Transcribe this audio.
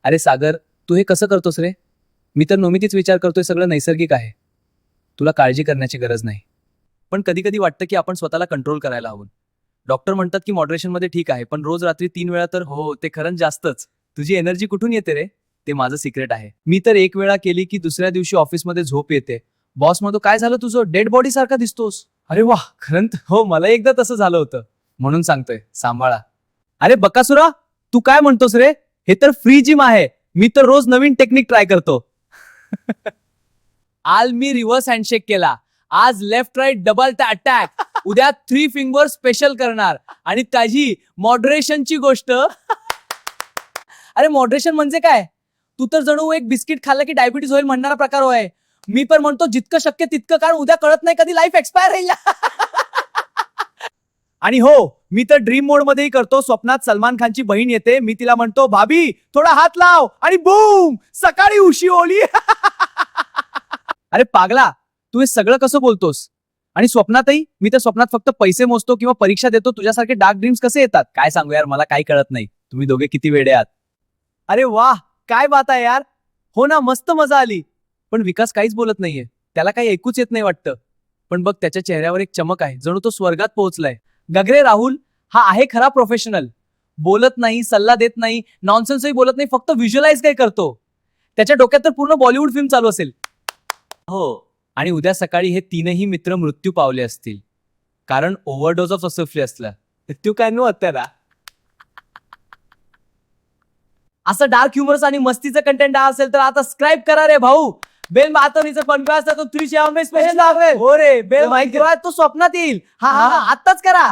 अरे सागर, तू हे कसं करतोस रे? मी तर नोमितीच विचार करतोय सगळं नैसर्गिक आहे. तुला काळजी करण्याची गरज नाही. पण कधी कधी वाटतं की आपण स्वतःला कंट्रोल करायला हवं. डॉक्टर म्हणतात की मॉडरेशनमध्ये ठीक आहे, पण रोज रात्री 3 वेळा तर हो, ते खरंच जास्तच. तुझी एनर्जी कुठून येते रे? ते माझं सिक्रेट आहे. मी तर 1 वेळा केली की दुसऱ्या दिवशी ऑफिसमध्ये झोप येते. बॉस म्हणतो, काय झालं तुझं? डेड बॉडी सारखा दिसतोस. अरे वाह, खरंच हो, मला एकदा तसं झालं होतं. म्हणून सांगतोय, सांभाळा. अरे बकासुरा, तू काय म्हणतोस रे? हे तर फ्री जिम आहे. मी तर रोज नवीन टेक्निक ट्राय करतो. आज मी रिव्हर्स हँडशेक केला. आज लेफ्ट राईट डबल अटॅक. उद्या 3 फिंगर स्पेशल करणार. आणि त्याची मॉडरेशनची गोष्ट. अरे मॉडरेशन म्हणजे काय? तू तर जणू एक बिस्किट खाल्लं की डायबिटीज होईल म्हणणारा प्रकार होय. मी पण म्हणतो जितकं शक्य तितकं, कारण उद्या कळत नाही कधी लाईफ एक्सपायर होईल. आणि हो, मी तर ड्रीम मोड मध्येही करतो. स्वप्नात सलमान खानची बहीण येते, मी तिला म्हणतो, भाभी थोडा हात लाव, आणि बूम, सकाळी उशी ओली. अरे पागला, तू हे सगळं कसं बोलतोस? आणि स्वप्नातही? मी तर स्वप्नात फक्त पैसे मोजतो किंवा परीक्षा देतो. तुझ्यासारखे डार्क ड्रीम्स कसे येतात? काय सांगू यार, मला काही कळत नाही. तुम्ही दोघे किती वेडे आहात. अरे वाह, काय बात आहे यार. हो ना, मस्त मजा आली. पण विकास काहीच बोलत नाहीये. त्याला काही ऐकूच येत नाही वाटतं. पण बघ, त्याच्या चेहऱ्यावर एक चमक आहे, जणू तो स्वर्गात पोहोचलाय. गगरे राहुल, हा आहे खरा प्रोफेशनल. बोलत नाही, सल्ला देत नाही, नॉनसेन्सही बोलत नाही, फक्त व्हिज्युअलाइज काय करतो. त्याच्या डोक्यात तर पूर्ण बॉलिवूड फिल्म चालू असेल. हो, आणि उद्या सकाळी हे 3ही मित्र मृत्यू पावले असतील, कारण ओव्हरडोज ऑफ असफली असला. तू काय नो आता. असं डार्क ह्युमर्स आणि मस्तीचं कंटेंट असेल तर आता सबस्क्राईब करा रे भाऊ. बेल मातनीचं पण असतं तो 300 स्पेशल. हो रे, बेल माहिती तो स्वप्नात येईल. हा हा, आत्ताच करा.